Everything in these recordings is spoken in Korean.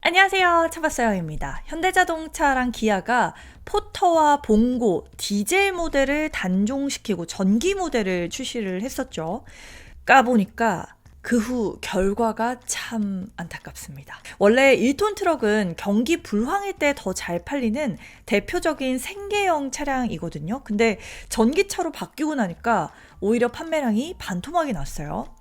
안녕하세요. 차바사영입니다. 현대자동차랑 기아가 포터와 봉고, 디젤 모델을 단종시키고 전기 모델을 출시를 했었죠. 까보니까 그 후 결과가 참 안타깝습니다. 원래 1톤 트럭은 경기 불황일 때 더 잘 팔리는 대표적인 생계형 차량이거든요. 근데 전기차로 바뀌고 나니까 오히려 판매량이 반토막이 났어요.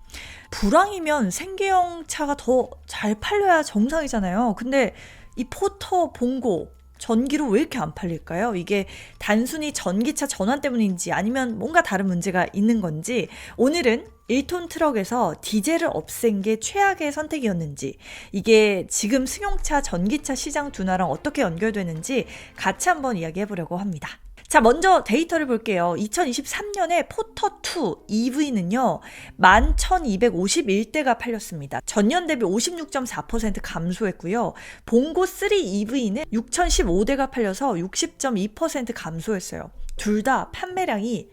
불황이면 생계형 차가 더 잘 팔려야 정상이잖아요. 근데 이 포터, 봉고, 전기로 왜 이렇게 안 팔릴까요? 이게 단순히 전기차 전환 때문인지 아니면 뭔가 다른 문제가 있는 건지, 오늘은 1톤 트럭에서 디젤을 없앤 게 최악의 선택이었는지, 이게 지금 승용차, 전기차 시장 둔화랑 어떻게 연결되는지 같이 한번 이야기해 보려고 합니다. 자, 먼저 데이터를 볼게요. 2023년에 포터2 EV는요, 11,251대가 팔렸습니다. 전년 대비 56.4% 감소했고요. 봉고3 EV는 6,015대가 팔려서 60.2% 감소했어요. 둘 다 판매량이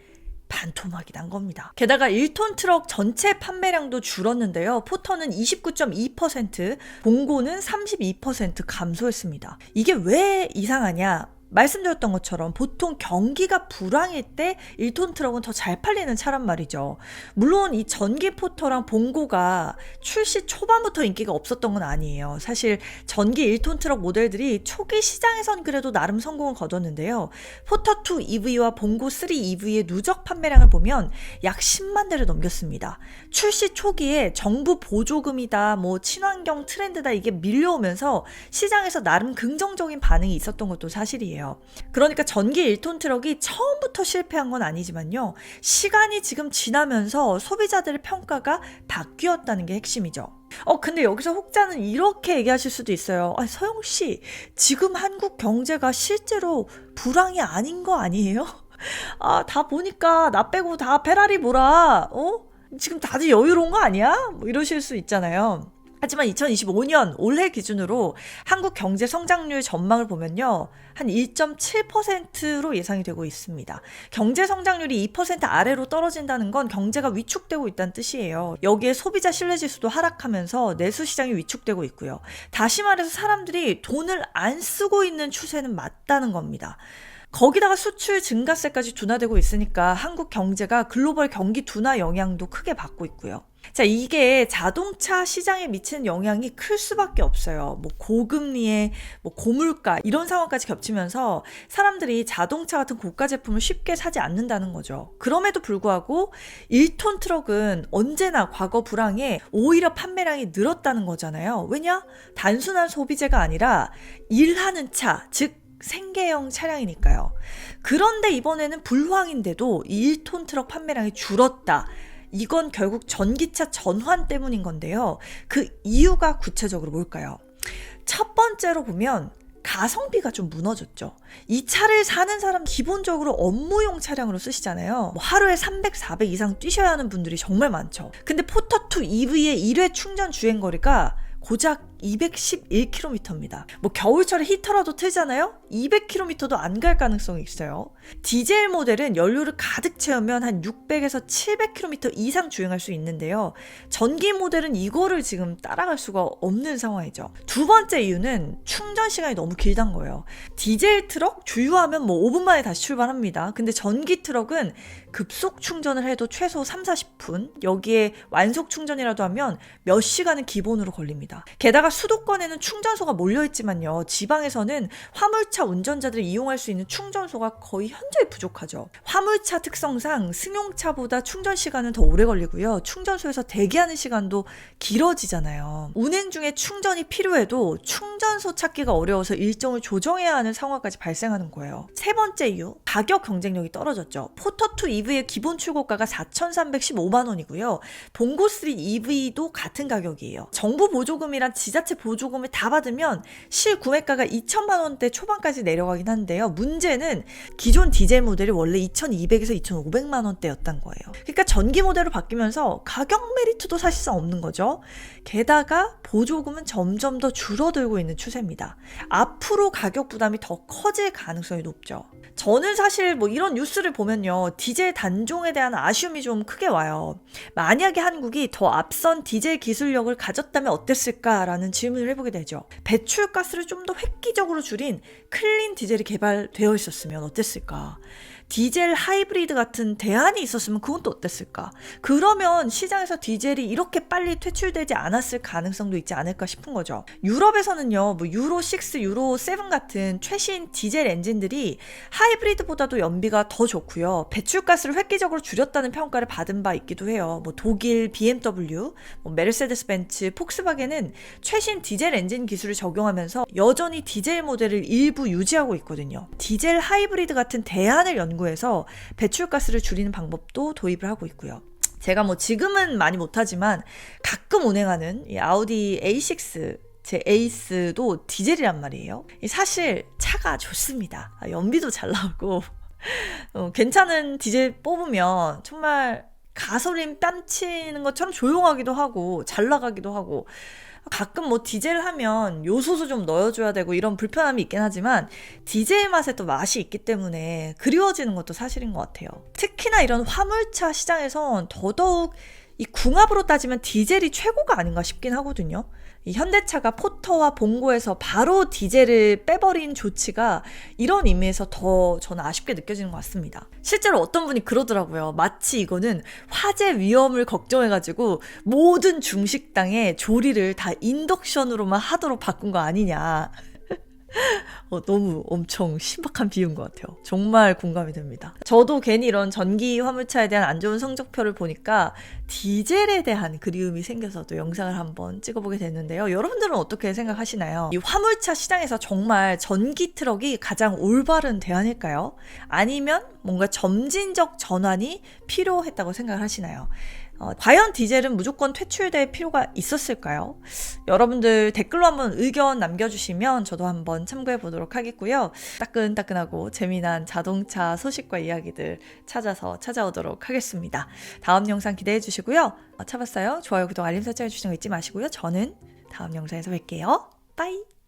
반토막이 난 겁니다. 게다가 1톤 트럭 전체 판매량도 줄었는데요. 포터는 29.2%, 봉고는 32% 감소했습니다. 이게 왜 이상하냐? 말씀드렸던 것처럼 보통 경기가 불황일 때 1톤 트럭은 더 잘 팔리는 차란 말이죠. 물론 이 전기 포터랑 봉고가 출시 초반부터 인기가 없었던 건 아니에요. 사실 전기 1톤 트럭 모델들이 초기 시장에선 그래도 나름 성공을 거뒀는데요. 포터2 EV와 봉고3 EV의 누적 판매량을 보면 약 10만 대를 넘겼습니다. 출시 초기에 정부 보조금이다, 친환경 트렌드다, 이게 밀려오면서 시장에서 나름 긍정적인 반응이 있었던 것도 사실이에요. 그러니까 전기 1톤 트럭이 처음부터 실패한 건 아니지만요. 시간이 지금 지나면서 소비자들의 평가가 바뀌었다는 게 핵심이죠. 근데 여기서 혹자는 이렇게 얘기하실 수도 있어요. 서영씨, 지금 한국 경제가 실제로 불황이 아닌 거 아니에요? 다 보니까 나 빼고 다 페라리 몰아. 지금 다들 여유로운 거 아니야? 이러실 수 있잖아요. 하지만 2025년 올해 기준으로 한국 경제 성장률 전망을 보면요, 한 1.7%로 예상이 되고 있습니다. 경제 성장률이 2% 아래로 떨어진다는 건 경제가 위축되고 있다는 뜻이에요. 여기에 소비자 신뢰지수도 하락하면서 내수 시장이 위축되고 있고요. 다시 말해서 사람들이 돈을 안 쓰고 있는 추세는 맞다는 겁니다. 거기다가 수출 증가세까지 둔화되고 있으니까 한국 경제가 글로벌 경기 둔화 영향도 크게 받고 있고요. 자, 이게 자동차 시장에 미치는 영향이 클 수밖에 없어요. 고금리에 고물가 이런 상황까지 겹치면서 사람들이 자동차 같은 고가 제품을 쉽게 사지 않는다는 거죠. 그럼에도 불구하고 1톤 트럭은 언제나 과거 불황에 오히려 판매량이 늘었다는 거잖아요. 왜냐? 단순한 소비재가 아니라 일하는 차, 즉 생계형 차량이니까요. 그런데 이번에는 불황인데도 1톤 트럭 판매량이 줄었다. 이건 결국 전기차 전환 때문인 건데요. 그 이유가 구체적으로 뭘까요? 첫 번째로 보면 가성비가 좀 무너졌죠. 이 차를 사는 사람 기본적으로 업무용 차량으로 쓰시잖아요. 하루에 300, 400 이상 뛰셔야 하는 분들이 정말 많죠. 근데 포터2 EV의 1회 충전 주행거리가 고작 211km입니다. 겨울철에 히터라도 틀잖아요? 200km도 안 갈 가능성이 있어요. 디젤 모델은 연료를 가득 채우면 한 600에서 700km 이상 주행할 수 있는데요. 전기 모델은 이거를 지금 따라갈 수가 없는 상황이죠. 두 번째 이유는 충전 시간이 너무 길다는 거예요. 디젤 트럭 주유하면 5분 만에 다시 출발합니다. 근데 전기 트럭은 급속 충전을 해도 최소 3-40분, 여기에 완속 충전이라도 하면 몇 시간은 기본으로 걸립니다. 게다가 수도권에는 충전소가 몰려있지만요, 지방에서는 화물차 운전자들이 이용할 수 있는 충전소가 거의 현저히 부족하죠. 화물차 특성상 승용차보다 충전 시간은 더 오래 걸리고요, 충전소에서 대기하는 시간도 길어지잖아요. 운행 중에 충전이 필요해도 충전소 찾기가 어려워서 일정을 조정해야 하는 상황까지 발생하는 거예요. 세 번째 이유, 가격 경쟁력이 떨어졌죠. 포터2 EV의 기본 출고가가 4,315만 원이고요. 봉고3 EV도 같은 가격이에요. 정부 보조금이랑 지자체 보조금을 다 받으면 실구매가가 2천만 원대 초반까지 내려가긴 한데요. 문제는 기존 디젤 모델이 원래 2,200에서 2,500만 원대였단 거예요. 그러니까 전기 모델로 바뀌면서 가격 메리트도 사실상 없는 거죠. 게다가 보조금은 점점 더 줄어들고 있는 추세입니다. 앞으로 가격 부담이 더 커질 가능성이 높죠. 저는 사실 뭐 이런 뉴스를 보면요, 디젤 단종에 대한 아쉬움이 좀 크게 와요. 만약에 한국이 더 앞선 디젤 기술력을 가졌다면 어땠을까라는 질문을 해보게 되죠. 배출가스를 좀 더 획기적으로 줄인 클린 디젤이 개발되어 있었으면 어땠을까? 디젤 하이브리드 같은 대안이 있었으면 그건 또 어땠을까? 그러면 시장에서 디젤이 이렇게 빨리 퇴출되지 않았을 가능성도 있지 않을까 싶은 거죠. 유럽에서는요, 뭐 유로 6, 유로 7 같은 최신 디젤 엔진들이 하이브리드보다도 연비가 더 좋고요. 배출가스를 획기적으로 줄였다는 평가를 받은 바 있기도 해요. 뭐 독일 BMW, 뭐 메르세데스 벤츠, 폭스바겐은 최신 디젤 엔진 기술을 적용하면서 여전히 디젤 모델을 일부 유지하고 있거든요. 디젤 하이브리드 같은 대안을 연구해서 배출가스를 줄이는 방법도 도입을 하고 있고요. 제가 뭐 지금은 많이 못하지만 가끔 운행하는 이 아우디 A6 제 에이스도 디젤이란 말이에요. 사실 차가 좋습니다. 연비도 잘 나오고 괜찮은 디젤 뽑으면 정말 가솔린 뺨치는 것처럼 조용하기도 하고 잘 나가기도 하고, 가끔 뭐 디젤 하면 요소수 좀 넣어줘야 되고 이런 불편함이 있긴 하지만 디젤 맛에 또 맛이 있기 때문에 그리워지는 것도 사실인 것 같아요. 특히나 이런 화물차 시장에선 더더욱 이 궁합으로 따지면 디젤이 최고가 아닌가 싶긴 하거든요. 이 현대차가 포터와 봉고에서 바로 디젤을 빼버린 조치가 이런 의미에서 더 저는 아쉽게 느껴지는 것 같습니다. 실제로 어떤 분이 그러더라고요. 마치 이거는 화재 위험을 걱정해가지고 모든 중식당의 조리를 다 인덕션으로만 하도록 바꾼 거 아니냐. 너무 엄청 신박한 비유인 것 같아요. 정말 공감이 됩니다. 저도 괜히 이런 전기 화물차에 대한 안 좋은 성적표를 보니까 디젤에 대한 그리움이 생겨서 또 영상을 한번 찍어보게 됐는데요. 여러분들은 어떻게 생각하시나요? 이 화물차 시장에서 정말 전기 트럭이 가장 올바른 대안일까요? 아니면 뭔가 점진적 전환이 필요했다고 생각을 하시나요? 과연 디젤은 무조건 퇴출될 필요가 있었을까요? 여러분들 댓글로 한번 의견 남겨주시면 저도 한번 참고해 보도록 하겠고요. 따끈따끈하고 재미난 자동차 소식과 이야기들 찾아오도록 하겠습니다. 다음 영상 기대해 주시고요. 차봤어요? 좋아요, 구독, 알림 설정 해주시는 거 잊지 마시고요. 저는 다음 영상에서 뵐게요. 빠이!